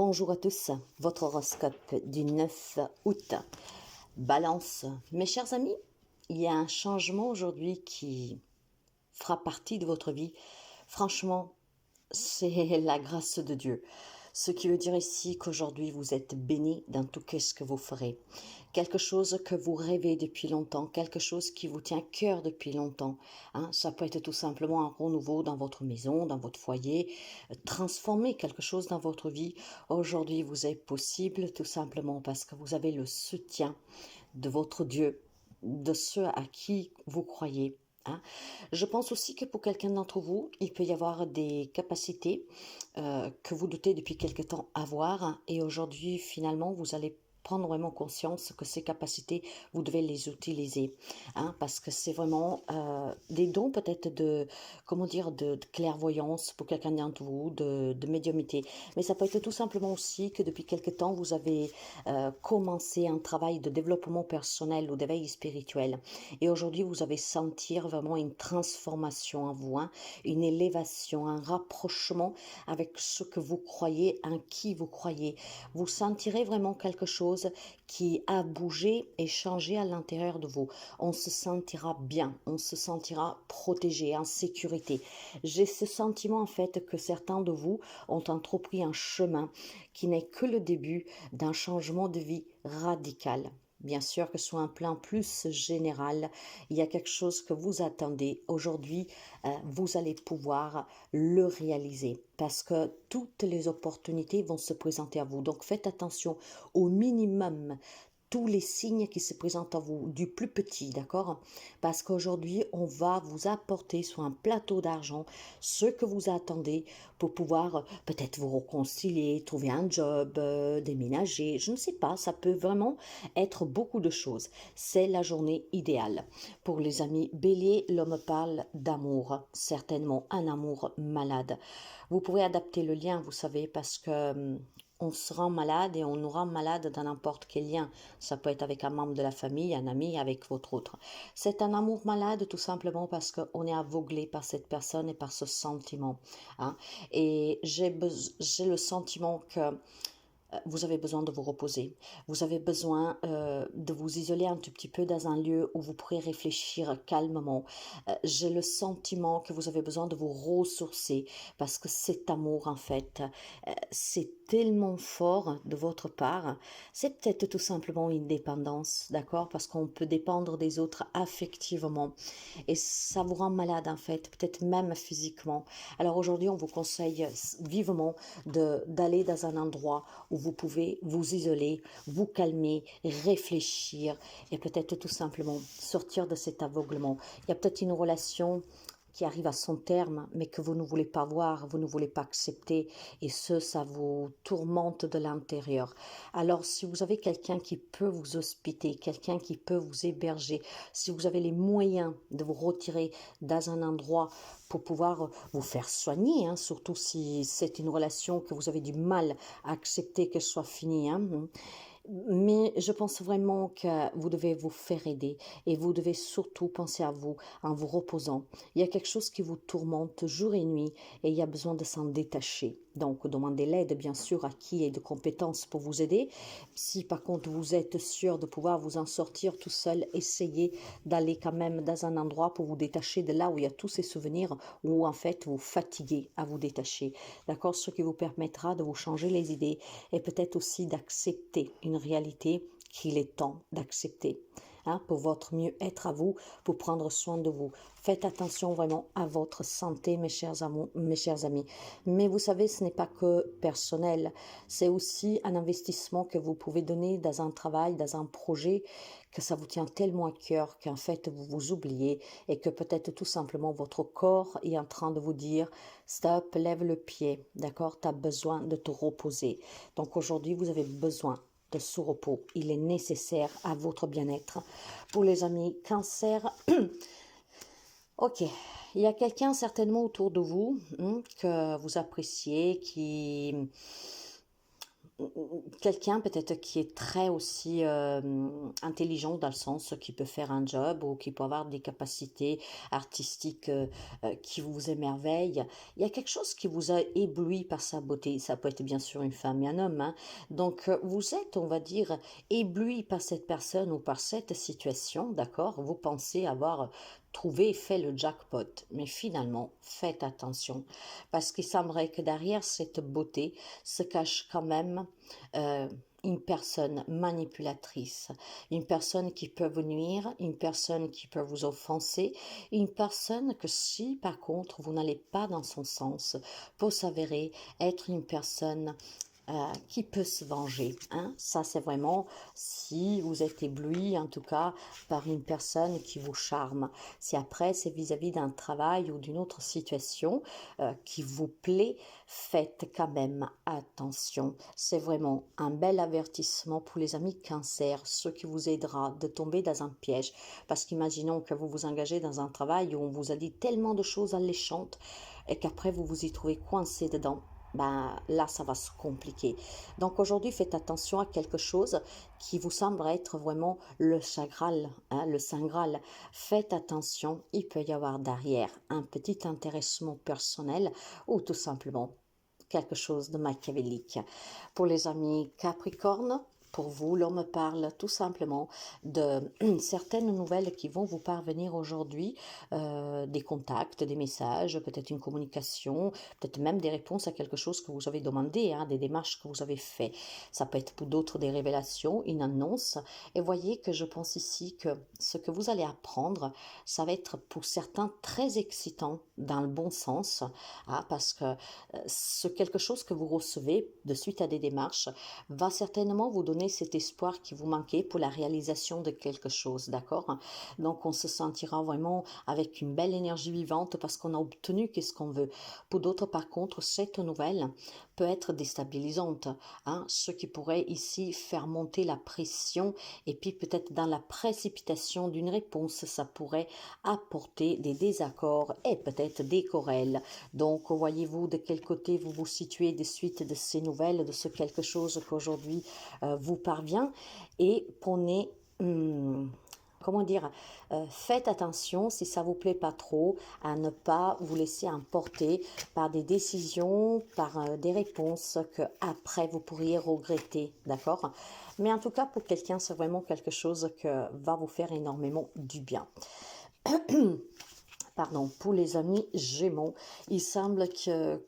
Bonjour à tous, votre horoscope du 9 août. Balance, mes chers amis, il y a un changement aujourd'hui qui fera partie de votre vie. Franchement, c'est la grâce de Dieu. Ce qui veut dire ici qu'aujourd'hui vous êtes bénis dans tout ce que vous ferez. Quelque chose que vous rêvez depuis longtemps, quelque chose qui vous tient à cœur depuis longtemps. Ça peut être tout simplement un renouveau dans votre maison, dans votre foyer, transformer quelque chose dans votre vie. Aujourd'hui, vous est possible tout simplement parce que vous avez le soutien de votre Dieu, de ceux à qui vous croyez. Je pense aussi que pour quelqu'un d'entre vous, il peut y avoir des capacités que vous doutez depuis quelque temps avoir et aujourd'hui finalement vous allez prendre vraiment conscience que ces capacités, vous devez les utiliser, parce que c'est vraiment des dons peut-être de clairvoyance pour quelqu'un d'entre vous, de médiumnité. Mais ça peut être tout simplement aussi que depuis quelque temps, vous avez commencé un travail de développement personnel ou d'éveil spirituel. Et aujourd'hui, vous avez sentir vraiment une transformation en vous, une élévation, un rapprochement avec ce que vous croyez, en qui vous croyez. Vous sentirez vraiment quelque chose qui a bougé et changé à l'intérieur de vous. On se sentira bien, on se sentira protégé, en sécurité. J'ai ce sentiment en fait que certains de vous ont entrepris un chemin qui n'est que le début d'un changement de vie radical. Bien sûr que sur un plan plus général, il y a quelque chose que vous attendez. Aujourd'hui, vous allez pouvoir le réaliser parce que toutes les opportunités vont se présenter à vous. Donc faites attention au minimum tous les signes qui se présentent à vous, du plus petit, d'accord? Parce qu'aujourd'hui, on va vous apporter sur un plateau d'argent ce que vous attendez pour pouvoir peut-être vous réconcilier, trouver un job, déménager, je ne sais pas, ça peut vraiment être beaucoup de choses. C'est la journée idéale. Pour les amis Bélier, l'homme parle d'amour, certainement un amour malade. Vous pourrez adapter le lien, vous savez, parce que on se rend malade et on nous rend malade dans n'importe quel lien. Ça peut être avec un membre de la famille, un ami, avec votre autre. C'est un amour malade tout simplement parce qu'on est aveuglé par cette personne et par ce sentiment. Et j'ai le sentiment que vous avez besoin de vous reposer. Vous avez besoin de vous isoler un tout petit peu dans un lieu où vous pourrez réfléchir calmement. J'ai le sentiment que vous avez besoin de vous ressourcer parce que cet amour, en fait, c'est tellement fort de votre part. C'est peut-être tout simplement une dépendance, d'accord? Parce qu'on peut dépendre des autres affectivement. Et ça vous rend malade, en fait, peut-être même physiquement. Alors aujourd'hui, on vous conseille vivement d'aller dans un endroit où vous pouvez vous isoler, vous calmer, réfléchir et peut-être tout simplement sortir de cet aveuglement. Il y a peut-être une relation qui arrive à son terme, mais que vous ne voulez pas voir, vous ne voulez pas accepter, et ça vous tourmente de l'intérieur. Alors, si vous avez quelqu'un qui peut vous hospiter, quelqu'un qui peut vous héberger, si vous avez les moyens de vous retirer dans un endroit pour pouvoir vous faire soigner, surtout si c'est une relation que vous avez du mal à accepter qu'elle soit finie, mais je pense vraiment que vous devez vous faire aider et vous devez surtout penser à vous en vous reposant. Il y a quelque chose qui vous tourmente jour et nuit et il y a besoin de s'en détacher. Donc, demandez l'aide, bien sûr, à qui est de compétences pour vous aider. Si, par contre, vous êtes sûr de pouvoir vous en sortir tout seul, essayez d'aller quand même dans un endroit pour vous détacher de là où il y a tous ces souvenirs, où, en fait, vous fatiguez à vous détacher. D'accord? Ce qui vous permettra de vous changer les idées et peut-être aussi d'accepter une réalité qu'il est temps d'accepter. Pour votre mieux-être à vous, pour prendre soin de vous. Faites attention vraiment à votre santé, mes chers amis. Mais vous savez, ce n'est pas que personnel, c'est aussi un investissement que vous pouvez donner dans un travail, dans un projet, que ça vous tient tellement à cœur qu'en fait vous vous oubliez et que peut-être tout simplement votre corps est en train de vous dire stop, lève le pied, d'accord, tu as besoin de te reposer. Donc aujourd'hui, vous avez besoin de ce repos. Il est nécessaire à votre bien-être. Pour les amis Cancer, ok, il y a quelqu'un certainement autour de vous que vous appréciez, qui quelqu'un peut-être qui est très aussi intelligent dans le sens qui peut faire un job ou qui peut avoir des capacités artistiques qui vous émerveillent. Il y a quelque chose qui vous a ébloui par sa beauté. Ça peut être bien sûr une femme et un homme, hein. Donc vous êtes, on va dire, ébloui par cette personne ou par cette situation, d'accord? Vous pensez avoir trouvé, fait le jackpot. Mais finalement, faites attention parce qu'il semblerait que derrière cette beauté se cache quand même euh, une personne manipulatrice, une personne qui peut vous nuire, une personne qui peut vous offenser, une personne que si par contre vous n'allez pas dans son sens, peut s'avérer être une personne qui peut se venger, hein. Ça, c'est vraiment si vous êtes ébloui, en tout cas, par une personne qui vous charme. Si après, c'est vis-à-vis d'un travail ou d'une autre situation qui vous plaît, faites quand même attention. C'est vraiment un bel avertissement pour les amis cancer, ce qui vous aidera de tomber dans un piège. Parce qu'imaginons que vous vous engagez dans un travail où on vous a dit tellement de choses alléchantes et qu'après vous vous y trouvez coincé dedans. Ben, là, ça va se compliquer. Donc aujourd'hui, faites attention à quelque chose qui vous semble être vraiment le Saint Graal, hein, le Saint Graal. Faites attention, il peut y avoir derrière un petit intéressement personnel ou tout simplement quelque chose de machiavélique. Pour les amis Capricorne, pour vous, l'on me parle tout simplement de certaines nouvelles qui vont vous parvenir aujourd'hui, des contacts, des messages, peut-être une communication, peut-être même des réponses à quelque chose que vous avez demandé, hein, des démarches que vous avez fait. Ça peut être pour d'autres des révélations, une annonce. Et voyez que je pense ici que ce que vous allez apprendre, ça va être pour certains très excitant dans le bon sens, hein, parce que ce quelque chose que vous recevez de suite à des démarches va certainement vous donner cet espoir qui vous manquait pour la réalisation de quelque chose, d'accord? Donc on se sentira vraiment avec une belle énergie vivante parce qu'on a obtenu qu'est-ce qu'on veut. Pour d'autres, par contre, cette nouvelle peut être déstabilisante, hein, ce qui pourrait ici faire monter la pression et puis peut-être dans la précipitation d'une réponse, ça pourrait apporter des désaccords et peut-être des querelles. Donc voyez-vous de quel côté vous vous situez de suite de ces nouvelles, de ce quelque chose qu'aujourd'hui vous parvient et prenez comment dire, faites attention si ça vous plaît pas trop à ne pas vous laisser emporter par des décisions, par des réponses que après vous pourriez regretter, d'accord? Mais en tout cas pour quelqu'un c'est vraiment quelque chose que va vous faire énormément du bien. Pardon, pour les amis Gémeaux, il semble que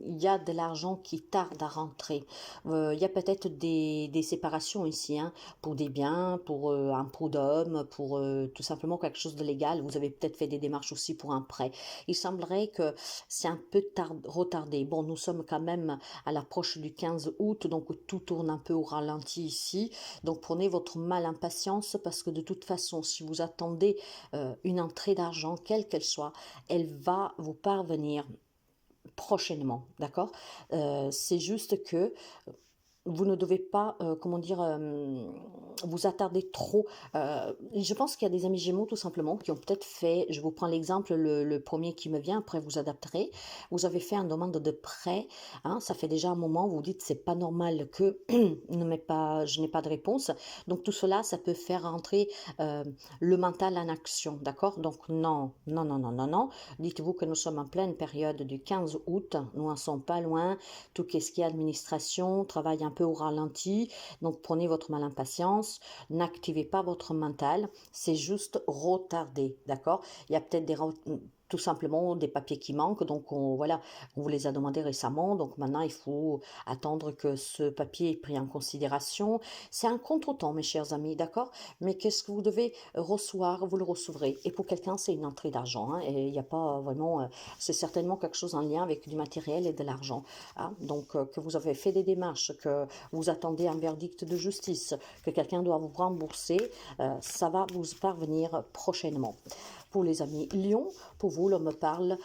il y a de l'argent qui tarde à rentrer. Il y a peut-être des séparations ici, hein, pour des biens, pour un prud'homme, pour tout simplement quelque chose de légal. Vous avez peut-être fait des démarches aussi pour un prêt. Il semblerait que c'est un peu retardé. Bon, nous sommes quand même à l'approche du 15 août, donc tout tourne un peu au ralenti ici. Donc prenez votre mal impatience parce que de toute façon, si vous attendez une entrée d'argent, quelle qu'elle soit, elle va vous parvenir prochainement, d'accord? C'est juste que vous ne devez pas, comment dire, vous attarder trop. Je pense qu'il y a des amis Gémeaux tout simplement qui ont peut-être fait, je vous prends l'exemple, le premier qui me vient, après vous adapterez. Vous avez fait une demande de prêt, hein, ça fait déjà un moment, vous vous dites c'est pas normal que je n'ai pas de réponse. Donc tout cela, ça peut faire rentrer le mental en action, d'accord? Donc non, non, non, non, non, non. Dites-vous que nous sommes en pleine période du 15 août, nous en sommes pas loin. Tout ce qui est administration, travail un peu au ralenti, donc prenez votre mal impatience, n'activez pas votre mental, c'est juste retardé, d'accord? Il y a peut-être tout simplement des papiers qui manquent, donc voilà, on vous les a demandés récemment, donc maintenant il faut attendre que ce papier est pris en considération. C'est un contretemps, mes chers amis, d'accord? Mais qu'est-ce que vous devez recevoir, vous le recevrez. Et pour quelqu'un, c'est une entrée d'argent, hein, et il n'y a pas vraiment, c'est certainement quelque chose en lien avec du matériel et de l'argent, hein. Donc que vous avez fait des démarches, que vous attendez un verdict de justice, que quelqu'un doit vous rembourser, ça va vous parvenir prochainement. Pour les amis Lion, pour vous, l'on me parle,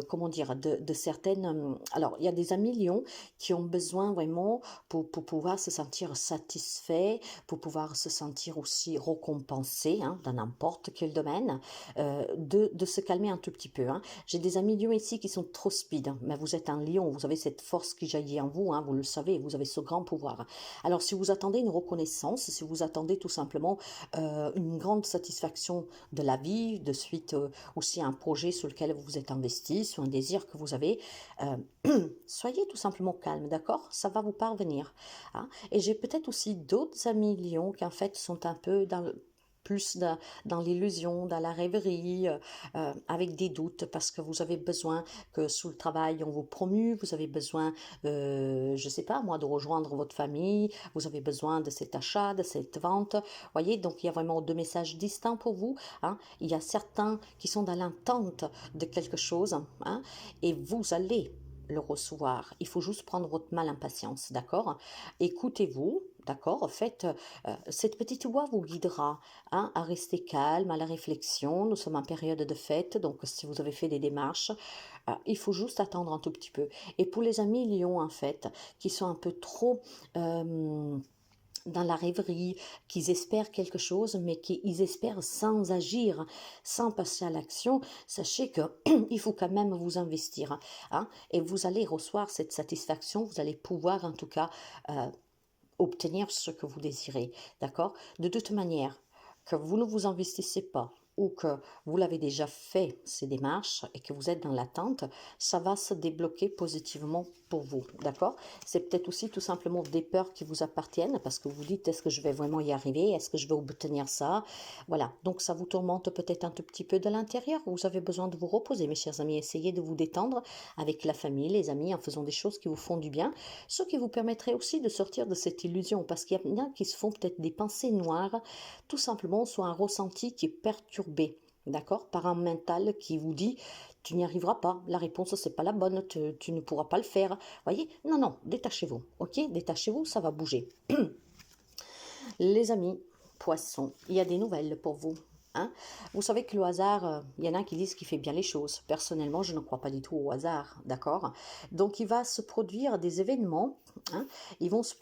comment dire, de certaines... alors, il y a des amis Lion qui ont besoin vraiment pour pouvoir se sentir satisfaits, pour pouvoir se sentir aussi récompensés, hein, dans n'importe quel domaine, de se calmer un tout petit peu. Hein. J'ai des amis Lion ici qui sont trop speed, hein, mais vous êtes un Lion, vous avez cette force qui jaillit en vous, hein, vous le savez, vous avez ce grand pouvoir. Alors, si vous attendez une reconnaissance, si vous attendez tout simplement une grande satisfaction de la vie, de suite aussi un projet sur lequel vous vous êtes investi, sur un désir que vous avez, soyez tout simplement calme, d'accord? Ça va vous parvenir. Hein. Et j'ai peut-être aussi d'autres amis lions qui en fait sont un peu plus dans l'illusion, dans la rêverie, avec des doutes, parce que vous avez besoin que sous le travail, on vous promue, vous avez besoin, je ne sais pas moi, de rejoindre votre famille, vous avez besoin de cet achat, de cette vente, voyez, donc il y a vraiment deux messages distincts pour vous, hein. Il y a certains qui sont dans l'attente de quelque chose, hein, et vous allez le recevoir. Il faut juste prendre votre mal en patience, d'accord? Écoutez-vous, d'accord? Faites, cette petite voix vous guidera, hein, à rester calme, à la réflexion. Nous sommes en période de fête, donc si vous avez fait des démarches, il faut juste attendre un tout petit peu. Et pour les amis lions, en fait, qui sont un peu trop... dans la rêverie, qu'ils espèrent quelque chose, mais qu'ils espèrent sans agir, sans passer à l'action, sachez que il faut quand même vous investir, hein, et vous allez recevoir cette satisfaction, vous allez pouvoir en tout cas obtenir ce que vous désirez, d'accord? De toute manière, que vous ne vous investissez pas ou que vous l'avez déjà fait, ces démarches, et que vous êtes dans l'attente, ça va se débloquer positivement pour vous, d'accord? C'est peut-être aussi tout simplement des peurs qui vous appartiennent, parce que vous dites, est-ce que je vais vraiment y arriver? Est-ce que je vais obtenir ça? Voilà, donc ça vous tourmente peut-être un tout petit peu de l'intérieur, vous avez besoin de vous reposer, mes chers amis, essayez de vous détendre avec la famille, les amis, en faisant des choses qui vous font du bien, ce qui vous permettrait aussi de sortir de cette illusion, parce qu'il y en a qui se font peut-être des pensées noires, tout simplement soit un ressenti qui est perturbé, d'accord, par un mental qui vous dit tu n'y arriveras pas, la réponse c'est pas la bonne, tu ne pourras pas le faire. Voyez, non, non, détachez-vous, ok, détachez-vous, ça va bouger. Les amis, poissons, il y a des nouvelles pour vous. Hein. Vous savez que le hasard, il y en a qui disent qu'il fait bien les choses. Personnellement, je ne crois pas du tout au hasard, d'accord? Donc, il va se produire des événements, hein, va se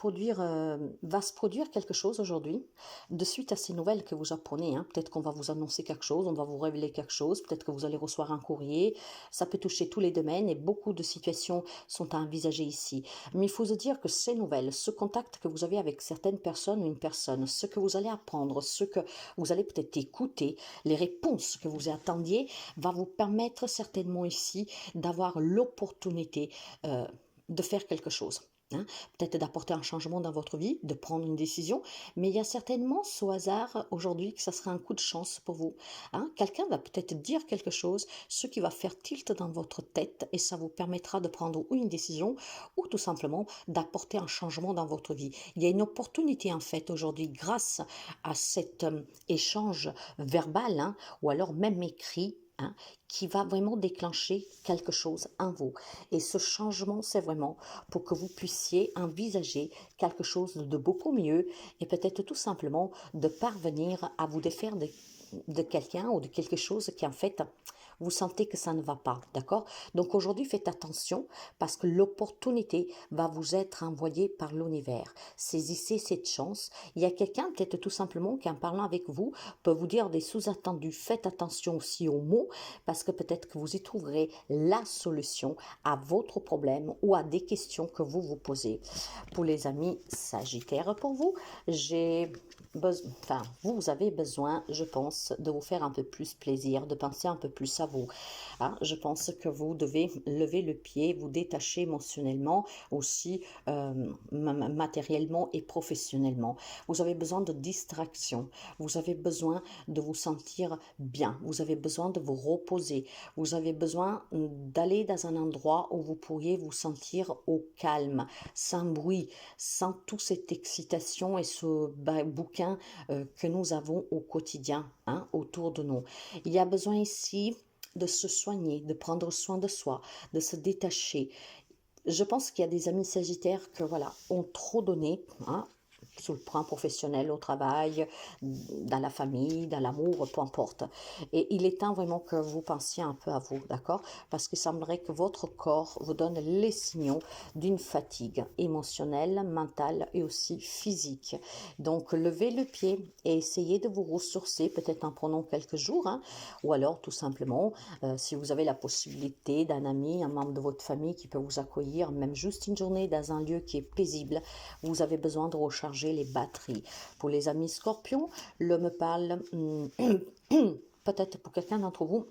produire quelque chose aujourd'hui, de suite à ces nouvelles que vous apprenez. Hein. Peut-être qu'on va vous annoncer quelque chose, on va vous révéler quelque chose, peut-être que vous allez recevoir un courrier. Ça peut toucher tous les domaines et beaucoup de situations sont à envisager ici. Mais il faut se dire que ces nouvelles, ce contact que vous avez avec certaines personnes ou une personne, ce que vous allez apprendre, ce que vous allez peut-être écouter, les réponses que vous attendiez, va vous permettre certainement ici d'avoir l'opportunité de faire quelque chose. Hein, peut-être d'apporter un changement dans votre vie, de prendre une décision, mais il y a certainement ce hasard aujourd'hui que ça sera un coup de chance pour vous. Hein, quelqu'un va peut-être dire quelque chose, ce qui va faire tilt dans votre tête et ça vous permettra de prendre ou une décision ou tout simplement d'apporter un changement dans votre vie. Il y a une opportunité en fait aujourd'hui grâce à cet échange verbal, hein, ou alors même écrit, hein, qui va vraiment déclencher quelque chose en vous. Et ce changement, c'est vraiment pour que vous puissiez envisager quelque chose de beaucoup mieux et peut-être tout simplement de parvenir à vous défaire de quelqu'un ou de quelque chose qui en fait vous sentez que ça ne va pas, d'accord? Donc aujourd'hui, faites attention parce que l'opportunité va vous être envoyée par l'univers. Saisissez cette chance. Il y a quelqu'un, peut-être tout simplement, qui en parlant avec vous, peut vous dire des sous-attendus. Faites attention aussi aux mots parce que peut-être que vous y trouverez la solution à votre problème ou à des questions que vous vous posez. Pour les amis Sagittaires, pour vous, vous avez besoin, je pense, de vous faire un peu plus plaisir, de penser un peu plus à vous. Hein, je pense que vous devez lever le pied, vous détacher émotionnellement, aussi matériellement et professionnellement. Vous avez besoin de distraction, vous avez besoin de vous sentir bien, vous avez besoin de vous reposer, vous avez besoin d'aller dans un endroit où vous pourriez vous sentir au calme, sans bruit, sans toute cette excitation et ce bouquin que nous avons au quotidien, hein, autour de nous. Il y a besoin ici de se soigner, de prendre soin de soi, de se détacher. Je pense qu'il y a des amis sagittaires que voilà, ont trop donné, hein, sur le plan professionnel, au travail, dans la famille, dans l'amour, peu importe. Et il est temps vraiment que vous pensiez un peu à vous, d'accord? Parce qu'il semblerait que votre corps vous donne les signaux d'une fatigue émotionnelle, mentale et aussi physique. Donc, levez le pied et essayez de vous ressourcer, peut-être en prenant quelques jours, hein, ou alors tout simplement, si vous avez la possibilité d'un ami, un membre de votre famille qui peut vous accueillir, même juste une journée dans un lieu qui est paisible, vous avez besoin de recharger les batteries. Pour les amis scorpions, l'homme parle peut-être pour quelqu'un d'entre vous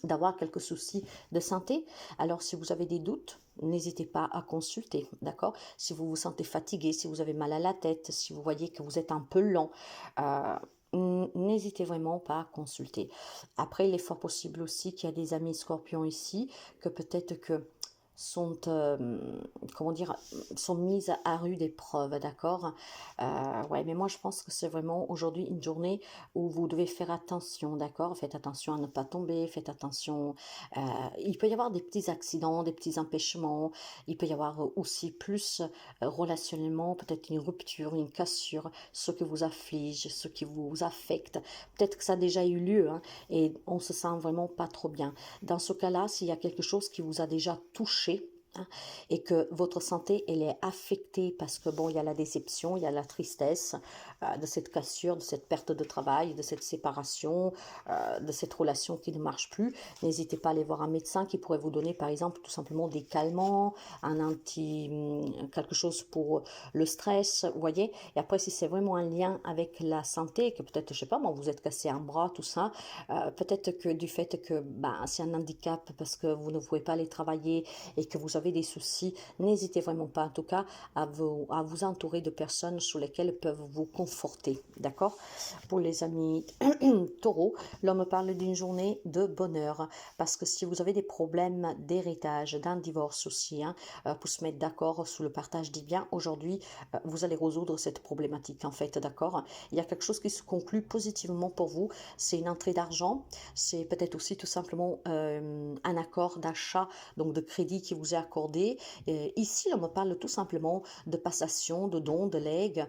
d'avoir quelques soucis de santé. Alors si vous avez des doutes, n'hésitez pas à consulter, d'accord? Si vous vous sentez fatigué, si vous avez mal à la tête, si vous voyez que vous êtes un peu lent, n'hésitez vraiment pas à consulter. Après, il est fort possible aussi qu'il y a des amis scorpions ici, que peut-être que sont, comment dire, sont mises à rude épreuve, d'accord? Ouais, mais moi je pense que c'est vraiment aujourd'hui une journée où vous devez faire attention, d'accord? Faites attention à ne pas tomber, faites attention. Il peut y avoir des petits accidents, des petits empêchements. Il peut y avoir aussi plus relationnellement, peut-être une rupture, une cassure, ce qui vous afflige, ce qui vous affecte. Peut-être que ça a déjà eu lieu, hein, et on se sent vraiment pas trop bien. Dans ce cas-là, s'il y a quelque chose qui vous a déjà touché, hein, et que votre santé elle est affectée parce que bon il y a la déception, il y a la tristesse de cette cassure, de cette perte de travail, de cette séparation, de cette relation qui ne marche plus, n'hésitez pas à aller voir un médecin qui pourrait vous donner par exemple tout simplement des calmants, un quelque chose pour le stress, vous voyez. Et après si c'est vraiment un lien avec la santé, que peut-être je sais pas moi vous êtes cassé un bras, tout ça, peut-être que du fait que c'est un handicap parce que vous ne pouvez pas aller travailler et que vous avez des soucis, n'hésitez vraiment pas en tout cas à vous entourer de personnes sur lesquelles peuvent vous conforter, d'accord? Pour les amis taureaux, l'homme parle d'une journée de bonheur parce que si vous avez des problèmes d'héritage, d'un divorce aussi, hein, pour se mettre d'accord sur le partage des biens, aujourd'hui vous allez résoudre cette problématique en fait, d'accord? Il y a quelque chose qui se conclut positivement pour vous, c'est une entrée d'argent, c'est peut-être aussi tout simplement un accord d'achat, donc de crédit qui vous est accordé. Ici, on me parle tout simplement de passation, de dons, de legs,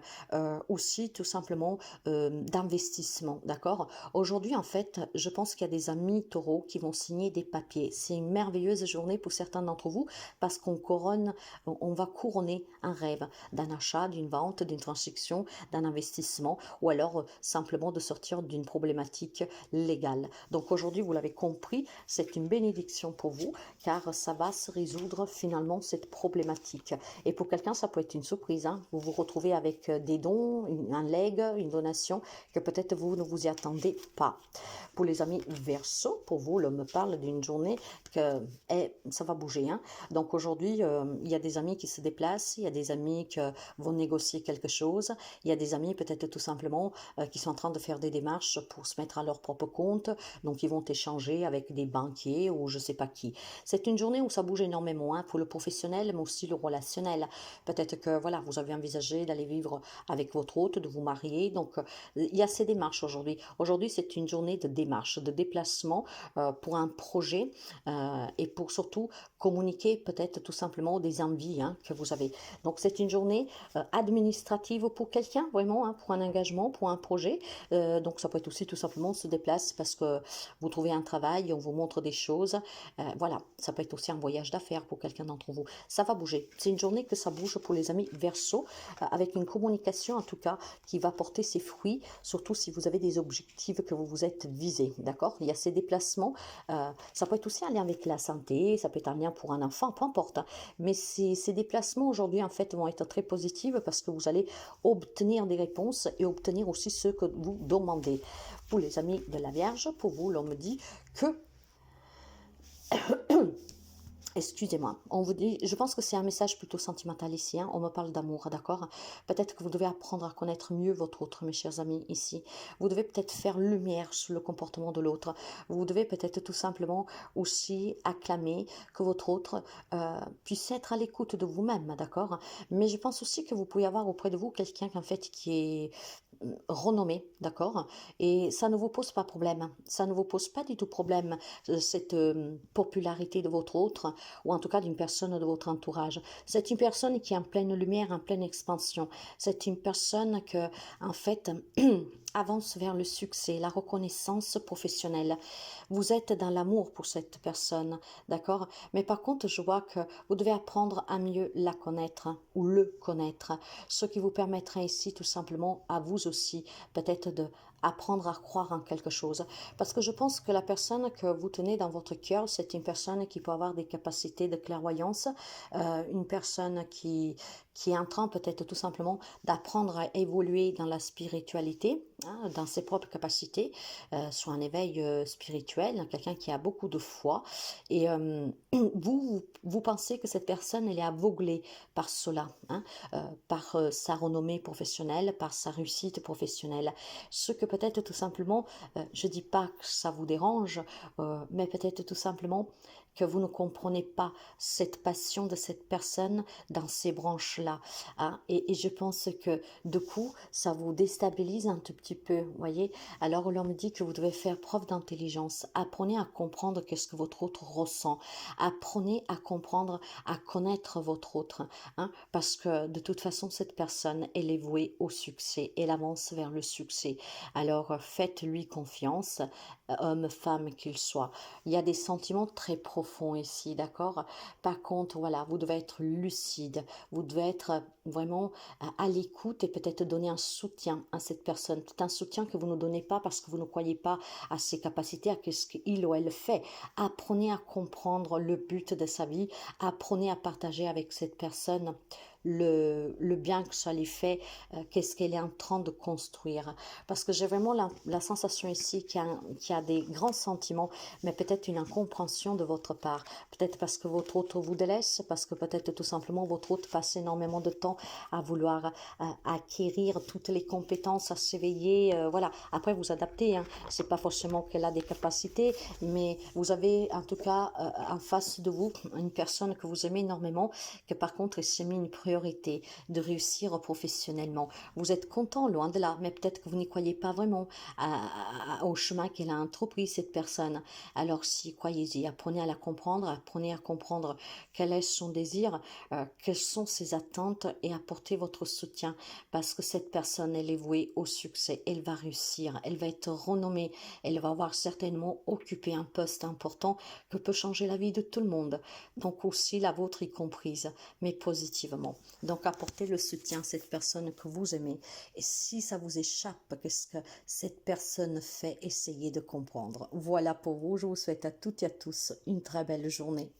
aussi tout simplement d'investissement, d'accord? Aujourd'hui, en fait, je pense qu'il y a des amis taureaux qui vont signer des papiers. C'est une merveilleuse journée pour certains d'entre vous parce on va couronner un rêve d'un achat, d'une vente, d'une transaction, d'un investissement ou alors simplement de sortir d'une problématique légale. Donc aujourd'hui, vous l'avez compris, c'est une bénédiction pour vous car ça va se résoudre finalement cette problématique. Et pour quelqu'un, ça peut être une surprise, hein. Vous vous retrouvez avec des dons, un leg, une donation que peut-être vous ne vous y attendez pas. Pour les amis Verseau, pour vous, l'homme parle d'une journée que ça va bouger, hein. Donc aujourd'hui, il y a des amis qui se déplacent, il y a des amis qui vont négocier quelque chose, il y a des amis peut-être tout simplement qui sont en train de faire des démarches pour se mettre à leur propre compte, donc ils vont échanger avec des banquiers ou je sais pas qui. C'est une journée où ça bouge énormément, hein, pour le professionnel mais aussi le relationnel. Peut-être que voilà, vous avez envisagé d'aller vivre avec votre hôte, de vous marier, donc il y a ces démarches aujourd'hui. Aujourd'hui, c'est une journée de démarche, de déplacement pour un projet et pour surtout communiquer peut-être tout simplement des envies, hein, que vous avez. Donc c'est une journée administrative pour quelqu'un, vraiment, hein, pour un engagement, pour un projet. Donc ça peut être aussi tout simplement on se déplace parce que vous trouvez un travail, on vous montre des choses. Voilà, ça peut être aussi un voyage d'affaires pour quelqu'un d'entre vous. Ça va bouger. C'est une journée que ça bouge pour les amis Verseau, avec une communication en tout cas qui va porter ses fruits, surtout si vous avez des objectifs que vous vous êtes visés, d'accord? Il y a ces déplacements, ça peut être aussi un lien avec la santé, ça peut être un lien pour un enfant, peu importe, hein. Mais ces déplacements aujourd'hui en fait vont être très positifs parce que vous allez obtenir des réponses et obtenir aussi ce que vous demandez. Pour les amis de la Vierge, pour vous, l'on me dit que excusez-moi, on vous dit, je pense que c'est un message plutôt sentimental ici, hein. On me parle d'amour, d'accord? Peut-être que vous devez apprendre à connaître mieux votre autre, mes chers amis, ici. Vous devez peut-être faire lumière sur le comportement de l'autre. Vous devez peut-être tout simplement aussi acclamer que votre autre puisse être à l'écoute de vous-même, d'accord? Mais je pense aussi que vous pouvez avoir auprès de vous quelqu'un en fait qui est renommée, d'accord? Et ça ne vous pose pas problème. Ça ne vous pose pas du tout problème, cette popularité de votre autre, ou en tout cas d'une personne de votre entourage. C'est une personne qui est en pleine lumière, en pleine expansion. C'est une personne que, en fait, avance vers le succès, la reconnaissance professionnelle. Vous êtes dans l'amour pour cette personne, d'accord? Mais par contre, je vois que vous devez apprendre à mieux la connaître ou le connaître, ce qui vous permettra ici tout simplement à vous aussi peut-être de apprendre à croire en quelque chose. Parce que je pense que la personne que vous tenez dans votre cœur, c'est une personne qui peut avoir des capacités de clairvoyance, une personne qui est en train peut-être tout simplement d'apprendre à évoluer dans la spiritualité, hein, dans ses propres capacités, soit un éveil spirituel, quelqu'un qui a beaucoup de foi. Et vous pensez que cette personne, elle est aveuglée par cela, hein, par sa renommée professionnelle, par sa réussite professionnelle. Ce que peut-être tout simplement, je dis pas que ça vous dérange, mais peut-être tout simplement que vous ne comprenez pas cette passion de cette personne dans ces branches-là, hein. Et je pense que du coup, ça vous déstabilise un tout petit peu, vous voyez. Alors l'on me dit que vous devez faire preuve d'intelligence. Apprenez à comprendre qu'est-ce que votre autre ressent. Apprenez à comprendre, à connaître votre autre, hein, parce que de toute façon, cette personne, elle est vouée au succès, elle avance vers le succès. Alors faites-lui confiance, homme, femme qu'il soit. Il y a des sentiments très profonds ici, d'accord? Par contre, voilà, vous devez être lucide, vous devez être vraiment à l'écoute et peut-être donner un soutien à cette personne. C'est un soutien que vous ne donnez pas parce que vous ne croyez pas à ses capacités, à ce qu'il ou elle fait. Apprenez à comprendre le but de sa vie, apprenez à partager avec cette personne le bien que ça lui fait, qu'est-ce qu'elle est en train de construire. Parce que j'ai vraiment la sensation ici qu'il y a des grands sentiments, mais peut-être une incompréhension de votre part. Peut-être parce que votre autre vous délaisse, parce que peut-être tout simplement votre autre passe énormément de temps à vouloir acquérir toutes les compétences, à s'éveiller. Voilà. Après, vous adaptez. Hein. C'est pas forcément qu'elle a des capacités, mais vous avez en tout cas en face de vous une personne que vous aimez énormément, que par contre, elle s'est mis une priorité de réussir professionnellement. Vous êtes content, loin de là, mais peut-être que vous n'y croyez pas vraiment au chemin qu'elle a entrepris, cette personne. Alors si, croyez-y, apprenez à la comprendre, apprenez à comprendre quel est son désir, quelles sont ses attentes et apportez votre soutien parce que cette personne, elle est vouée au succès, elle va réussir, elle va être renommée, elle va avoir certainement occupé un poste important que peut changer la vie de tout le monde, donc aussi la vôtre y comprise, mais positivement. Donc apportez le soutien à cette personne que vous aimez. Et si ça vous échappe, qu'est-ce que cette personne fait, essayez de comprendre. Voilà pour vous. Je vous souhaite à toutes et à tous une très belle journée.